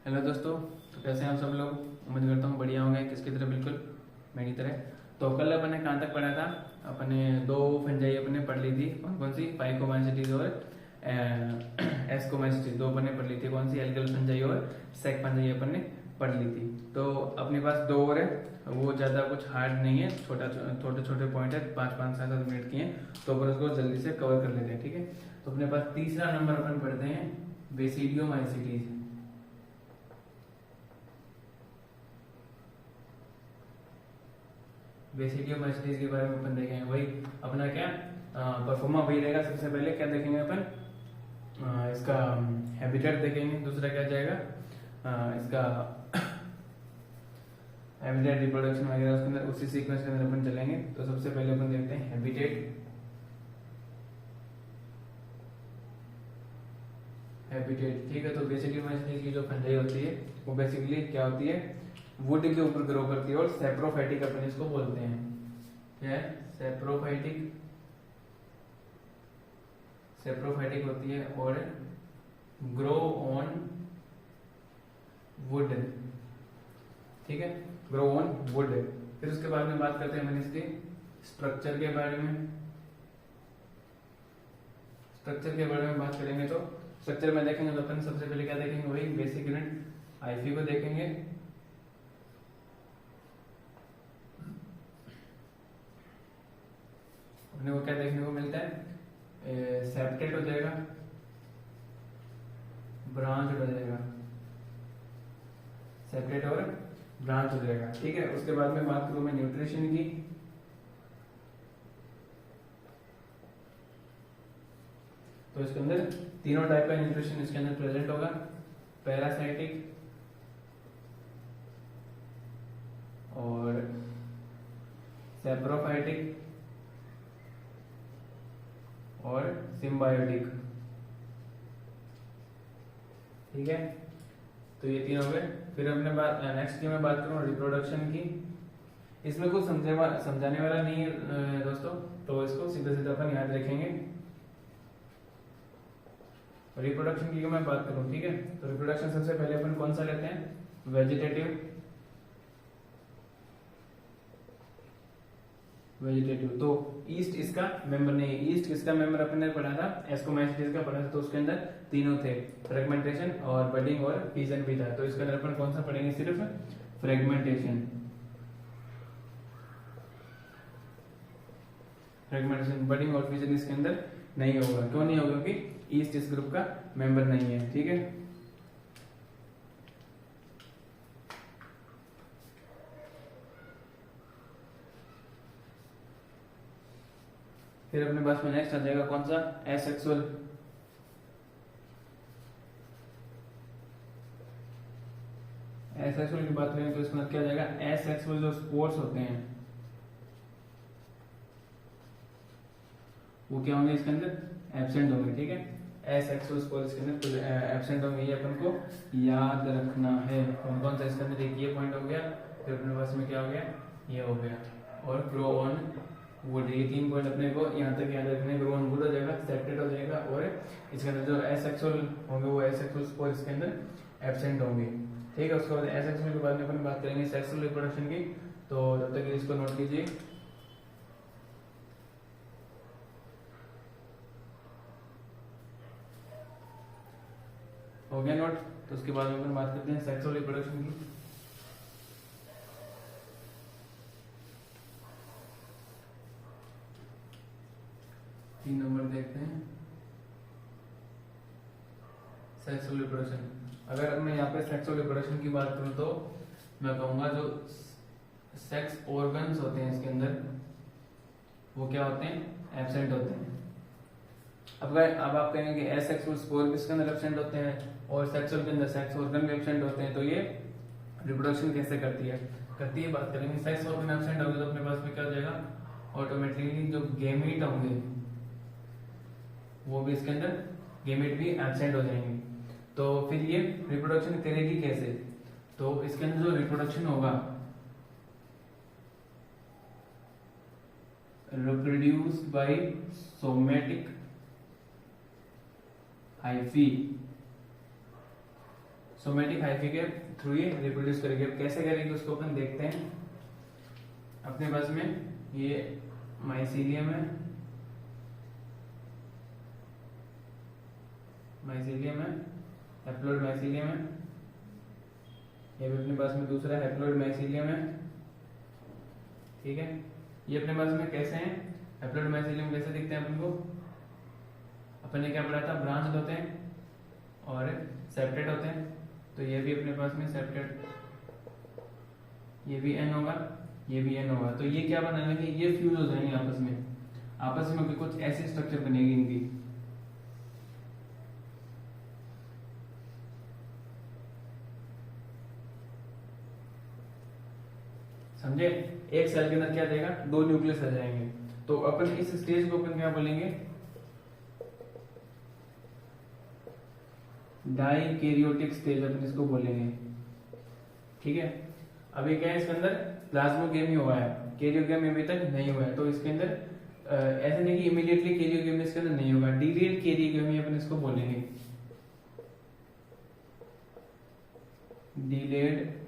Hello दोस्तों। तो कैसे हैं आप सब लोग? उम्मीद करता हूँ बढ़िया होंगे, किसकी तरह, बिल्कुल मेरी तरह। तो कल अपने कहाँ तक पढ़ा था? अपने दो फंजाई अपने पढ़ ली थी। कौन कौन सी? फाइकोमाइसिटीज और एस्कोमाइसिटीज दो अपने पढ़ ली थी। कौन सी? एल्गल फंजाई और सेक फंजाई अपने पढ़ ली थी। तो अपने पास दो और है, वो ज़्यादा कुछ हार्ड नहीं है, छोटे छोटे पॉइंट है, 5-5 7 7 मिनट की हैं, तो अपन उसको जल्दी से कवर कर लेते हैं। ठीक है, तो अपने पास तीसरा नंबर अपन पढ़ते हैं बेसिडियोमाइसिटीज। बेसिडियोमाइसिटीज के बारे में अपन देखेंगे। वही अपना क्या परफॉर्मा वही रहेगा। सबसे पहले क्या देखेंगे अपन? इसका हैबिटेट देखेंगे। दूसरा क्या जाएगा? इसका हैबिटेट, रिप्रोडक्शन वगैरह, उसके अंदर उसी सीक्वेंस के अंदर अपन चलेंगे। तो सबसे पहले अपन देखते हैं हैबिटेट। हैबिटेट, ठीक है। तो बेसिडियोमाइसिटीज की जो फंजाई होती है वो बेसिकली क्या होती है? वुड के ऊपर ग्रो करती है और सेप्रोफाइटिक अपन इसको बोलते हैं। क्या है? सेप्रोफाइटिक। सेप्रोफाइटिक होती है और ग्रो ऑन वुड। ठीक है, ग्रो ऑन वुड। फिर उसके बाद में बात करते हैं अपन इसके स्ट्रक्चर के बारे में। स्ट्रक्चर के बारे में बात करेंगे तो स्ट्रक्चर में देखेंगे तो अपन सबसे पहले क्या देखेंगे? वही बेसिक यूनिट हाइफी को देखेंगे। अपने को क्या देखने को मिलता है? सेप्टेट हो जाएगा, ब्रांच हो जाएगा, सेपरेट और ब्रांच हो जाएगा। ठीक है, उसके बाद में बात करूं मैं न्यूट्रिशन की। तो इसके अंदर तीनों टाइप का न्यूट्रिशन इसके अंदर प्रेजेंट होगा। पैरासाइटिक और सेप्रोफाइटिक और सिम्बायोटिक। ठीक है, तो ये तीन हो गए। फिर अपने बात नेक्स्ट की मैं बात करूं रिप्रोडक्शन की। इसमें कुछ समझाने वाला नहीं है दोस्तों, तो इसको सीधा सीधा अपन याद रखेंगे। रिप्रोडक्शन की मैं बात करूं, ठीक है, तो रिप्रोडक्शन सबसे पहले अपन कौन सा लेते हैं? वेजिटेटिव। वेजिटेटिव तो ईस्ट इसका मेंबर नहीं है। ईस्ट किसका मेंबर अपन ने पढ़ा था? एस्कोमाइसिटीज का पढ़ा था। तो उसके अंदर तीनों थे, फ्रेगमेंटेशन और बडिंग और फीजन भी था। तो इसके अंदर अपन कौन सा पढ़ेंगे? सिर्फ फ्रेगमेंटेशन। फ्रेगमेंटेशन, बडिंग और फीजन इसके अंदर नहीं होगा। क्यों नहीं होगा? क्योंकि ईस्ट इस ग्रुप का मेंबर नहीं है। ठीक है, फिर अपने पास में नेक्स्ट आ जाएगा कौन सा? एसेक्सुअल। एसेक्सुअल की बात करें तो इसमें क्या आ जाएगा? एसेक्सुअल जो स्पोर्स होते हैं वो क्या होंगे? इसके अंदर एब्सेंट होंगे। ठीक है, एसेक्सुअल स्पोर्स इसके अंदर एब्सेंट होंगे। ये अपन को याद रखना है। कौन कौन सा इसके अंदर? एक ये पॉइंट हो गया, फिर अपने पास में क्या हो गया? ये हो गया, और ग्रो ऑन वुड। ये तीन पॉइंट अपने को यहाँ तक याद रखने। ग्रो ऑन वुड हो जाएगा, सेपरेट हो जाएगा, और इसके अंदर जो एसेक्सुअल होंगे वो एसेक्सुअल स्पोर इसके अंदर एब्सेंट होंगे। ठीक है, उसके बाद एसेक्सुअल के बाद में अपन बात करेंगे सेक्सुअल रिप्रोडक्शन की। तो जब तक इसको नोट कीजिए। हो गया नोट? तो उसके बाद में अपन बात करते हैं सेक्सुअल रिप्रोडक्शन की। तीन नंबर देखते हैं सेक्सुअल रिप्रोडक्शन। अगर मैं यहाँ पे सेक्सुअल रिप्रोडक्शन की बात करूँ तो मैं कहूँगा जो सेक्स ऑर्गन्स होते हैं इसके अंदर वो क्या होते हैं? एब्सेंट होते हैं। अब आप कहेंगे कि एसेक्सुअल स्पोर किसके अंदर एब्सेंट होते हैं और सेक्सुअल के अंदर सेक्स ऑर्गन भी एब्सेंट होते हैं, तो ये रिप्रोडक्शन कैसे करती है? बात करेंगे सेक्स ऑर्गन एब्सेंट होंगे तो अपने पास में क्या हो जाएगा? ऑटोमेटिकली जो गेमीट होंगे वो भी इसके अंदर गेमीट भी एब्सेंट हो जाएंगे। तो फिर ये रिप्रोडक्शन करेगी कैसे? तो इसके अंदर जो रिप्रोडक्शन होगा, reproduced by somatic hyphae. Somatic hyphae के थ्रू ये रिप्रोड्यूस करेगी। अब कैसे करेगी उसको अपन देखते हैं। अपने पास में ये माइसीलियम है, माइसीलियम है, हैप्लॉइड माइसीलियम है, ये भी अपने पास में दूसरा हैप्लॉइड माइसीलियम है, ठीक है। ये अपने पास में कैसे हैं, हैप्लॉइड माइसीलियम कैसे दिखते हैं अपन को, अपन ने क्या पढ़ा था, ब्रांच होते हैं और सेप्टेट होते हैं। तो ये भी अपने पास में सेप्टेट, ये भी एन होगा, ये भी एन होगा। तो ये क्या बना लेंगे, ये फ्यूज हो जाएंगे आपस में कुछ ऐसी स्ट्रक्चर बनेगी इनकी। समझे, एक सेल के अंदर क्या देगा, दो न्यूक्लियस आ जाएंगे। तो अपन इस स्टेज को अपन क्या बोलेंगे, डाइकैरियोटिक स्टेज अपन इसको बोलेंगे, ठीक है। अभी क्या है इसके अंदर प्लाज्मोगेमी हुआ है, कैरियोगेमी अभी तक नहीं हुआ है। तो इसके अंदर ऐसा नहीं कि इमीडिएटली कैरियोगेमी इसके अंदर नहीं होगा, डिलेड कैरियोगेमी अपन इसको बोलेंगे, डिलेड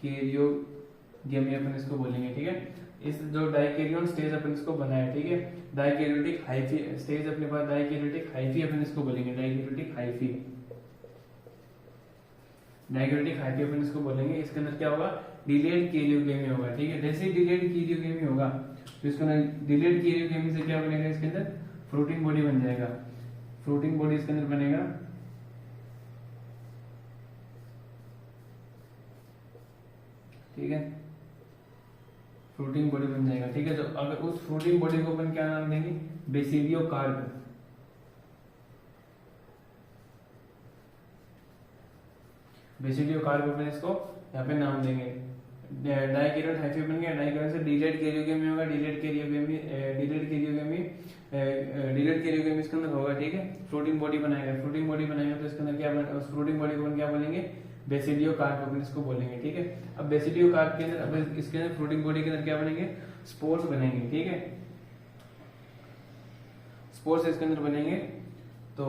कैरियोगेमी अपन इसको बोलेंगे, ठीक है। इस जो डाइकैरियन स्टेज अपन इसको बनाया, ठीक है, डाइकैरियोटिक हाइफी स्टेज अपने पास, डाइकैरियोटिक हाइफी अपन इसको बोलेंगे, डाइकैरियोटिक हाइफी, डाइकैरियोटिक हाइफी अपन इसको बोलेंगे। इसके अंदर क्या होगा, डिलेड कैरियोगेमी होगा, ठीक है। जैसे ही डिलेड कैरियोगेमी होगा तो इसके अंदर डिलेड कैरियोगेमी से क्या बनेगा, इसके अंदर फ्रूटिंग बॉडी बन जाएगा, फ्रूटिंग बॉडी इसके अंदर बनेगा, ठीक है, फ्रूटिंग बॉडी बन जाएगा, ठीक है। तो अगर उस फ्रूटिंग बॉडी को अपन क्या नाम देंगे, बेसिडियो कार्प, बेसिडियो कार्प अपन इसको यहाँ पे नाम देंगे। डाइकैरियोट हाइफी बन गया, डाइकैरियोट से डिलेड कैरियोगेमी होगा, डिलेड कैरियोगेमी इसके अंदर होगा, ठीक है। फ्रूटिंग बॉडी बनाएगा, फ्रूटिंग बॉडी बनाएगा तो इसके अंदर क्या बनेगा, उस फ्रूटिंग बॉडी को अपन क्या बोलेंगे, बेसिडियो कार्प अपन इसको बोलेंगे, ठीक है। अब बेसिडियो कार्प के अंदर, अब इसके अंदर फ्रूटिंग बॉडी के अंदर क्या बनेंगे, स्पोर्स बनेंगे, ठीक है, स्पोर्स इसके अंदर बनेंगे। तो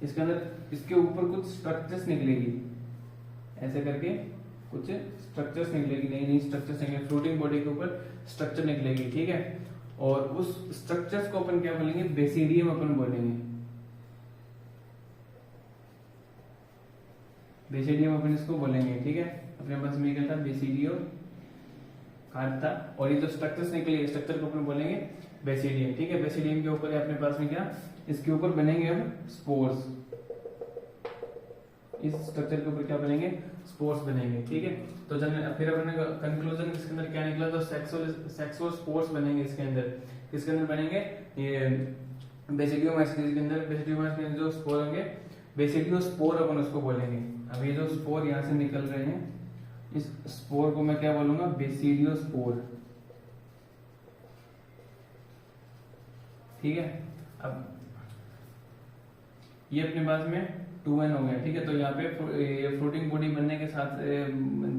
इसके अंदर इसके ऊपर कुछ स्ट्रक्चर्स निकलेगी, ऐसे करके कुछ स्ट्रक्चर्स निकलेगी, नई नई स्ट्रक्चर्स निकलेगी, फ्रूटिंग बॉडी के ऊपर स्ट्रक्चर निकलेगी, ठीक है। और उस स्ट्रक्चर्स को अपन क्या बोलेंगे, बेसिडियम अपन बोलेंगे, बेसिडियम अपन इसको बोलेंगे, ठीक है। अपने पास में क्या था, बेसिडियो कार्प था, और ये जो स्ट्रक्चर्स निकले, स्ट्रक्चर को अपन बोलेंगे बेसिडियम, ठीक है। बेसिडियम के ऊपर अपने पास में क्या, इसके ऊपर बनेंगे हम स्पोर्स, इस स्ट्रक्चर के ऊपर क्या बनेंगे, स्पोर्स बनेंगे, ठीक है। तो जब फिर अपने कंक्लूजन इसके अंदर क्या निकला, तो सेक्सुअल स्पोर्स बनेंगे इसके अंदर, किसके अंदर बनेंगे, ये बेसिडियोमाइसीस के अंदर, बेसिडियोमाइसीस के अंदर जो स्पोर होंगे, बेसिडियो स्पोर अपन उसको बोलेंगे। अब ये जो स्पोर यहाँ से निकल रहे हैं, इस स्पोर को मैं क्या बोलूंगा, बेसिडियो स्पोर, ठीक है। अब ये अपने पास में 2n हो गया, ठीक है। तो यहाँ पे फ्रूटिंग बॉडी बनने के साथ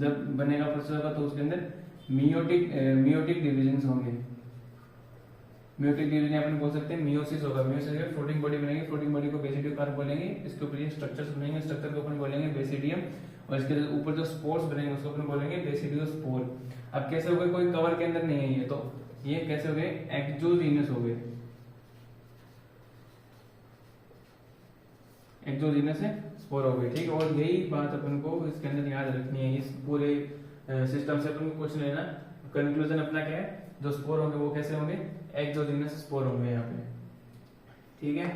जब बनेगा प्रोसेस होगा तो उसके अंदर मियोटिक डिविजन्स होंगे, मियोटिक डिवीजन अपन बोल सकते हैं, मियोसिस होगा, मियोसिस में फ्रूटिंग बॉडी बनेगी, फ्रूटिंग बॉडी को बेसिडियो कार्प बोलेंगे, इसके ऊपर ये स्ट्रक्चर्स बनेंगे, स्ट्रक्चर को अपन बोलेंगे बेसिडियम, और इसके ऊपर जो स्पोर्स बनेंगे उसको अपन बोलेंगे बेसिडियो स्पोर। अब कैसे हो गए, कोई कवर के अंदर नहीं है ये, तो ये कैसे हो गए, एक्सोजीनस हो गए, एक्सोजीनस से स्पोर हो गए, ठीक है। और यही बात अपन को इसके अंदर याद रखनी है, इस पूरे सिस्टम से अपन को कुछ लेना, कंक्लूजन अपना क्या है, जो स्पोर होंगे वो कैसे होंगे, एक्सोजीनस स्पोर होंगे यहाँ पे, ठीक है।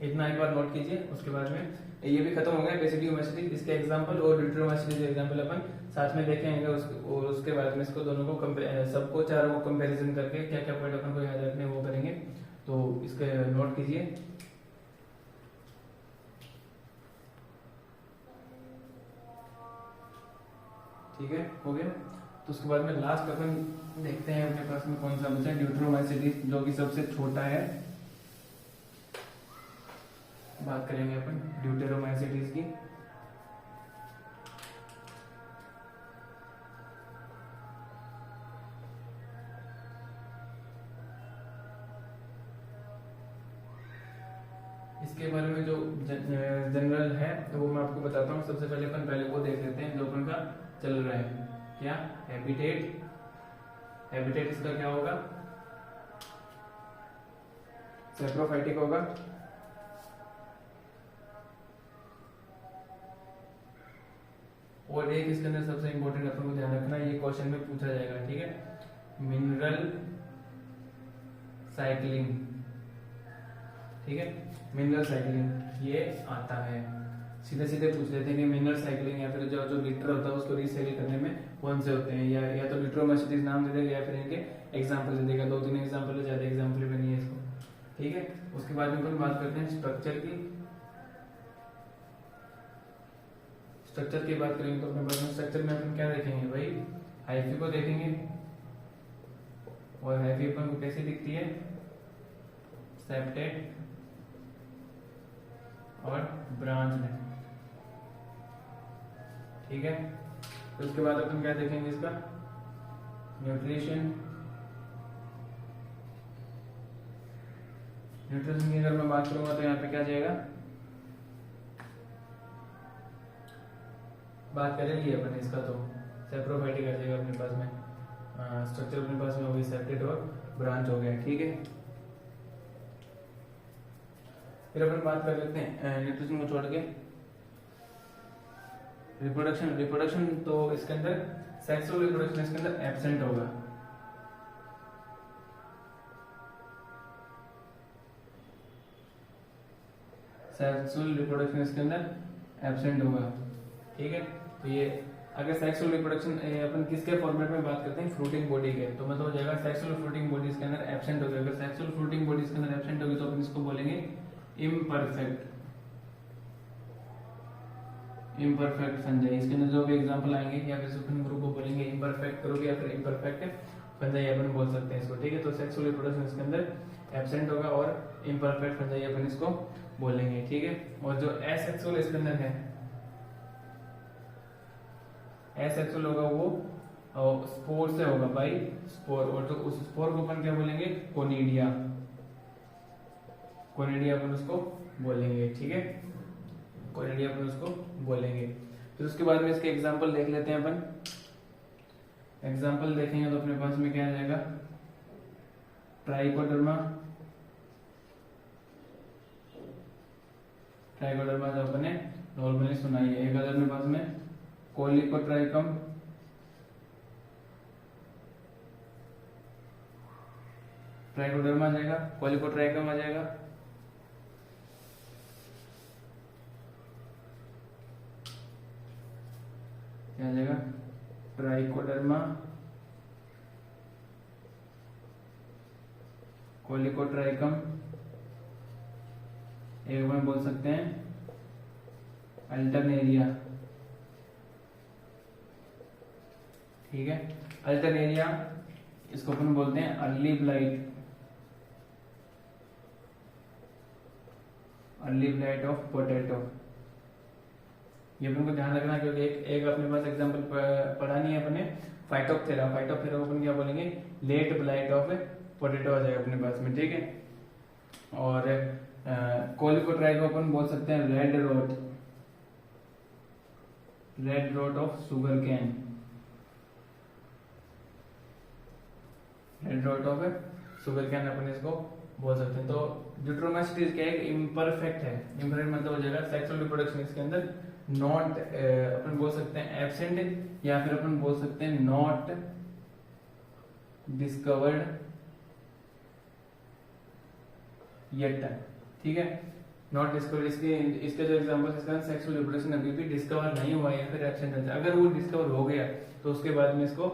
इतना एक बार नोट कीजिए। उसके बाद में ये भी खत्म हो गया बेसिडियोमाइसीस, इसके एग्जांपल और ड्यूटेरोमाइसीस के एग्जांपल अपन साथ में देखेंगे, और उसके बाद में इसको दोनों को सबको चारों को कंपैरिजन करके क्या क्या पॉइंट अपन को याद रखने वो करेंगे। तो इसके नोट कीजिए। ठीक है, हो गया। तो उसके बाद में लास्ट अपन देखते हैं अपने पास में कौन सा बचा है, ड्यूटेरोमाइसीस, जो कि सबसे छोटा है। बात करेंगे अपन ड्यूटेरोमाइसीस की। इसके बारे में जो जनरल है तो वो मैं आपको बताता हूँ। सबसे पहले अपन वो देख लेते हैं जो अपन का चल रहा है। क्या हैबिटेट, हैबिटेट इसका क्या होगा, सैप्रोफाइटिक होगा। और एक इसके अंदर सबसे इंपॉर्टेंट अपन को ध्यान रखना, ये क्वेश्चन में पूछा जाएगा, ठीक है, मिनरल साइक्लिंग, ठीक है, मिनरल साइक्लिंग ये आता है। सीधे सीधे पूछ लेते हैं कि मिनरल साइक्लिंग या फिर जो जो लिटर होता है उसको रिसाइकिल करने में कौन से होते हैं, या तो लिट्रोमेसिटीज नाम दे देगा या फिर इनके एग्जांपल दे देगा। 2-3 एग्जांपल है, ज्यादा एग्जांपल भी नहीं है इसको, ठीक है। उसके बाद में अपन बात करते हैं स्ट्रक्चर की। स्ट्रक्चर की बात करेंगे तो अपने पास में स्ट्रक्चर में अपन क्या देखेंगे भाई, हाइफी को देखेंगे। और हाइफी अपन को कैसे दिखती है, सेप्टेट और ब्रांच में, ठीक है। तो उसके बाद अपन क्या देखेंगे, इसका न्यूट्रिशन। न्यूट्रिशन की अगर मैं बात करूंगा तो यहाँ पे क्या जाएगा, बात करेंगे अपन इसका तो सैप्रोफाइटिक आ जाएगा अपने पास में। स्ट्रक्चर अपने पास में हो गई, सेप्टेट और ब्रांच हो गया, ठीक है। फिर अपन बात कर लेते हैं न्यूट्रिशन को छोड़ के रिप्रोडक्शन। रिप्रोडक्शन तो इसके अंदर सेक्सुअल रिप्रोडक्शन इसके अंदर एब्सेंट होगा। सेक्सुअल रिप्रोडक्शन इसके अंदर एब्सेंट होगा, ठीक है। तो ये अगर सेक्सुअल रिप्रोडक्शन अपन किसके फॉर्मेट में बात करते हैं, फ्रूटिंग बॉडी के, तो मतलब हो जाएगा सेक्सुअल फ्रूटिंग बॉडी इसके अंदर एब्सेंट होगी। अगर सेक्सुअल फ्रूटिंग बॉडी इसके अंदर एब्सेंट होगी तो अपन इसको बोलेंगे इम्परफेक्ट, इम्परफेक्ट फंजाई। इसके अंदर जो भी एग्जांपल आएंगे या फिर सुपन ग्रुप को बोलेंगे इम्परफेक्ट करोगे या फिर इम्परफेक्ट फंजाई अपन बोल सकते हैं इसको, ठीक है। तो सेक्सुअल रिप्रोडक्शन इसके अंदर एब्सेंट होगा और इम्परफेक्ट फंजाई अपन इसको बोलेंगे, ठीक है। और जो एसेक्सुअल इसके अंदर है, एसेक्सुअल होगा वो स्पोर से होगा भाई, स्पोर। और तो उस स्पोर को अपन क्या बोलेंगे, कोनिडिया, कोनिडिया अपन उसको बोलेंगे, ठीक है, कोनिडिया अपन उसको बोलेंगे। फिर उसके बाद में इसके एग्जांपल देख लेते हैं अपन। एग्जांपल देखेंगे तो अपने पास में क्या आ जाएगा, ट्राइकोडर्मा। ट्राइकोडर्मा जो अपने नॉर्मली सुनाई है। एक अदर में पास में कोलिकोट्राइकम, ट्राइकोडर्मा आ जाएगा, कोलिकोट्राइकम आ जाएगा। क्या आ जाएगा, ट्राइकोडर्मा, कोलिकोट्राइकम। एक बार बोल सकते हैं अल्टरनेरिया, ठीक है। अल्टरनेरिया इसको अपन बोलते हैं early blight, early blight of potato. ये अपन को ध्यान रखना क्योंकि एक अपने पास एग्जांपल पढ़ा नहीं है अपने, फाइटोप्थेरा। फाइटोप्थेरा को अपन क्या बोलेंगे, लेट ब्लाइट ऑफ पोटैटो आ जाएगा अपने पास में, ठीक है। और कोलिकोट्राई को अपन बोल सकते हैं red rot, red rot of sugar cane, red rot of sugar cane अपन इसको बोल सकते हैं। तो ड्यूट्रोमेस्टिस क्या है, इम्परफेक्ट है। इम्परफेक्ट मतलब हो जाएगा सेक्सुअल रिप्रोडक्शन इसके अंदर नॉट, अपन बोल सकते हैं एब्सेंट, या फिर अपन बोल सकते हैं नॉट डिस्कवर्ड येट, ठीक है, नॉट डिस्कवर्ड। इसके जो एग्जांपल इसका सेक्सुअल रिप्रोडक्शन अभी भी डिस्कवर नहीं हुआ है या फिर एब्सेंट है। अगर वो डिस्कवर हो गया तो उसके बाद में इसको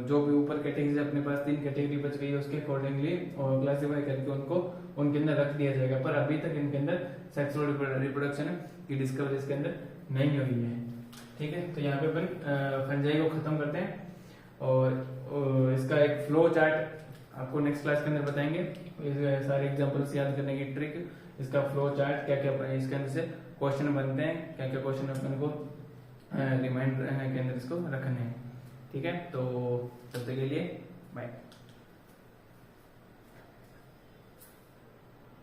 जो भी ऊपर कैटेगरी अपने पास 3 कैटेगरी बच गई है उसके अकॉर्डिंगली क्लासिफाई करके उनको उनके अंदर रख दिया जाएगा। पर अभी तक इनके अंदर सेक्सुअल रिप्रोडक्शन की डिस्कवरी इसके अंदर नहीं हुई है, ठीक है। तो यहाँ पे अपन फंजाई को खत्म करते हैं और इसका एक फ्लो चार्ट आपको नेक्स्ट क्लास के अंदर बताएंगे। सारे एग्जांपल्स याद करने की ट्रिक, इसका फ्लो चार्ट, क्या क्या इसके अंदर से क्वेश्चन बनते हैं, क्या क्या क्वेश्चन अपन को रिमाइंडर के अंदर इसको रखने हैं, ठीक है। तो तब तक के लिए बाय।